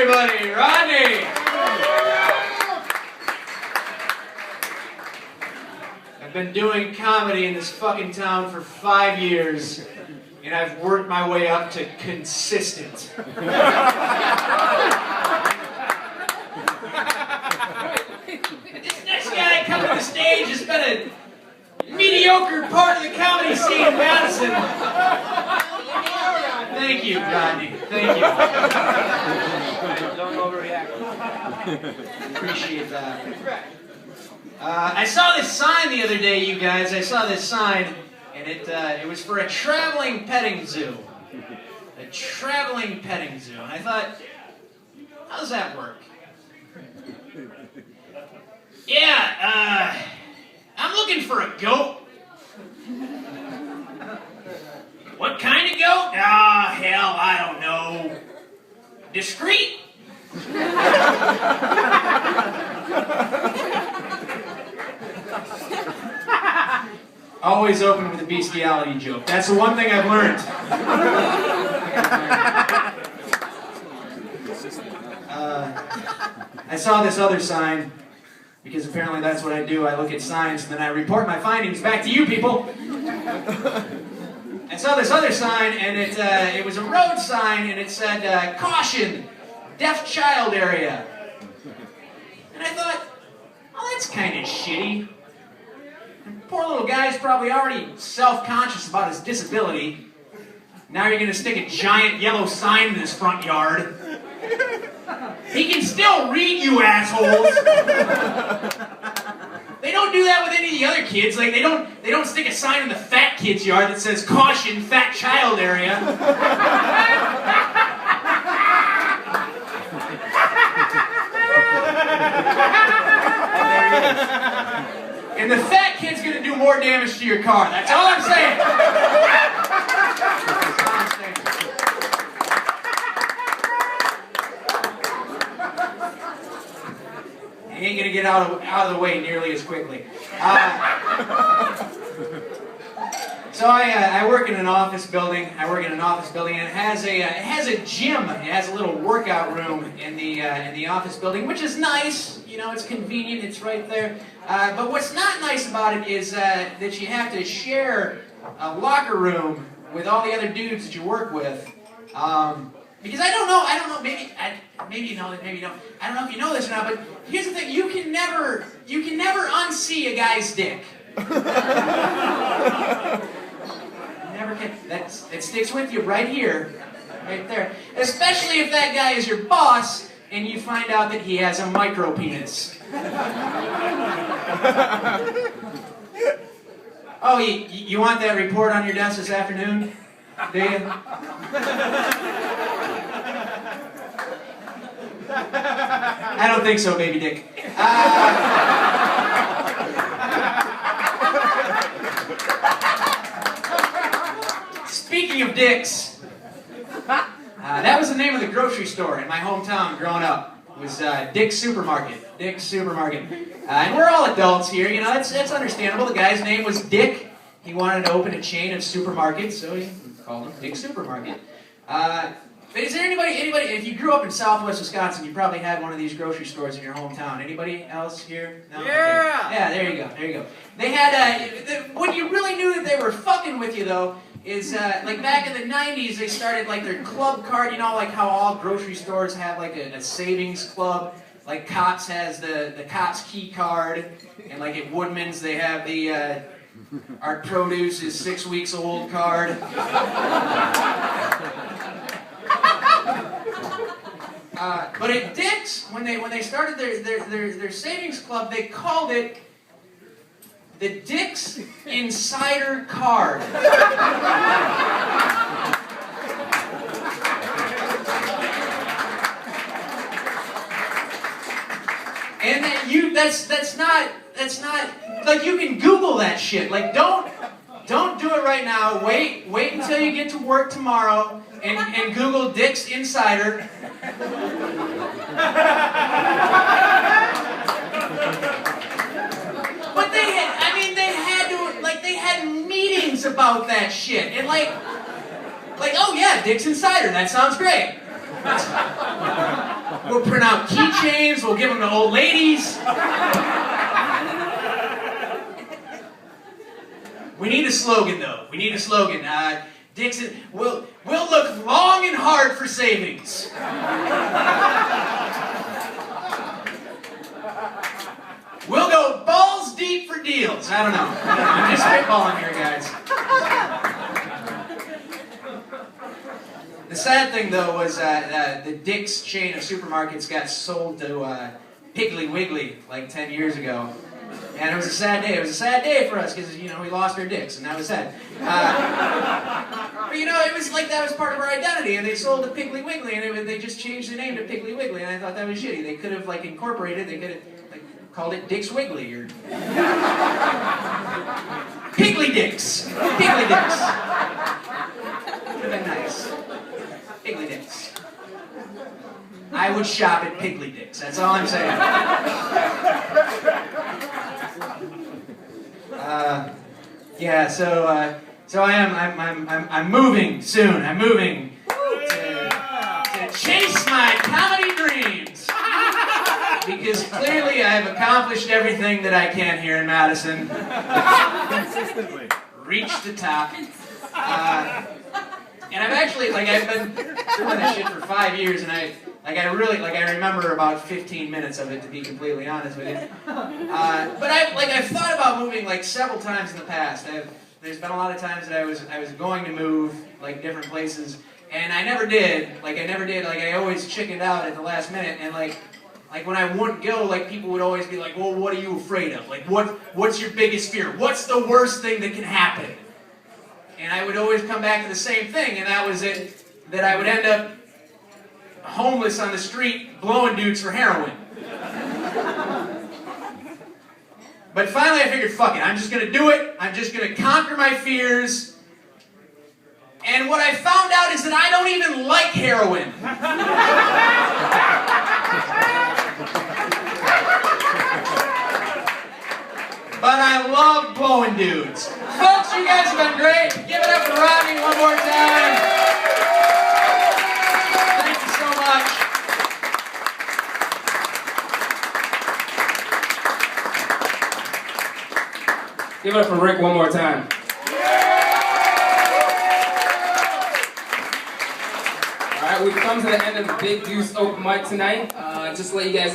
everybody. Rodney. I've been doing comedy in this fucking town for 5 years, and I've worked my way up to consistent. This next guy coming to the stage has been a mediocre part of the comedy scene in Madison. Thank you, Rodney. Thank you. Don't overreact. Appreciate that. I saw this sign the other day, you guys. I saw this sign, and it was for a traveling petting zoo. A traveling petting zoo. And I thought, how does that work? Yeah, I'm looking for a goat. What kind of goat? Ah, hell, I don't know. Discreet? Always open with a bestiality joke. That's the one thing I've learned. I saw this other sign, because apparently that's what I do. I look at signs and then I report my findings back to you people. I saw this other sign, and it was a road sign, and it said, caution, deaf child area. And I thought, oh, that's kind of shitty. And poor little guy's probably already self-conscious about his disability. Now you're going to stick a giant yellow sign in his front yard. He can still read, you assholes. They don't do that with any of the other kids. Like they don't stick a sign in the fat kid's yard that says "Caution, fat child area." And the fat kid's gonna do more damage to your car. That's all I'm saying. That's all I'm saying. He ain't gonna get out of the way nearly as quickly. So I work in an office building. And it has a gym. It has a little workout room in the office building, which is nice. You know, it's convenient. It's right there. But what's not nice about it is that you have to share a locker room with all the other dudes that you work with. Because I don't know, maybe you know, maybe you don't. I don't know if you know this or not, but here's the thing: you can never unsee a guy's dick. Never can. It sticks with you right here, right there. Especially if that guy is your boss and you find out that he has a micro penis. Oh, you want that report on your desk this afternoon? Do you? I don't think so, baby dick. Speaking of dicks, that was the name of the grocery store in my hometown growing up. It was Dick's Supermarket. Dick's Supermarket. And we're all adults here, you know, that's understandable. The guy's name was Dick. He wanted to open a chain of supermarkets, so he called him Dick's Supermarket. But is there anybody, if you grew up in Southwest Wisconsin, you probably had one of these grocery stores in your hometown. Anybody else here? No? Yeah! Okay. Yeah, there you go. They had, when you really knew that they were fucking with you, though, is, like, back in the 90s, they started, like, their club card, you know, like how all grocery stores have, like, a savings club. Like, Cops has the Cops key card, and, like, at Woodman's, they have the, our produce is 6 weeks old card. But at Dick's, when they started their savings club, they called it the Dick's Insider Card. And that's not like, you can Google that shit. Like, don't do it right now. Wait until you get to work tomorrow and Google Dick's Insider. But they had meetings about that shit, and like, oh yeah, Dick's Insider, that sounds great. We'll print out keychains. We'll give them to old ladies. We need a slogan, though. We need a slogan. Dixon, we'll look long and hard for savings. We'll go balls deep for deals. I don't know. I'm just spitballing here, guys. The sad thing, though, was the Dick's chain of supermarkets got sold to Piggly Wiggly like 10 years ago. And it was a sad day. It was a sad day for us because, you know, we lost our dicks, and that was sad. But, you know, it was like that was part of our identity, and they sold to Piggly Wiggly, and they just changed the name to Piggly Wiggly, and I thought that was shitty. They could have, like, incorporated, they could have, like, called it Dick's Wiggly, or... Piggly Dicks! Piggly Dicks! Would have been nice. Piggly Dicks. I would shop at Piggly Dicks, that's all I'm saying. Yeah, so I'm moving soon. I'm moving to chase my comedy dreams. Because clearly I have accomplished everything that I can here in Madison. Consistently. Reached the top. And I've actually, like, I've been doing this shit for 5 years, and I remember about 15 minutes of it, to be completely honest with you. But I've thought about moving, like, several times in the past. There's been a lot of times that I was going to move, like, different places, and I never did. I always chickened out at the last minute, and like when I wouldn't go, like, people would always be like, well, what are you afraid of? Like, what's your biggest fear? What's the worst thing that can happen? And I would always come back to the same thing, and that was it, that I would end up homeless on the street blowing dudes for heroin. But finally I figured, fuck it, I'm just going to do it. I'm just going to conquer my fears. And what I found out is that I don't even like heroin. But I love blowing dudes. Folks, you guys have been great. Give it up for Rodney one more time. Thank you so much. Give it up for Rick one more time. All right, we've come to the end of the Big Yoose open mic tonight. Just to let you guys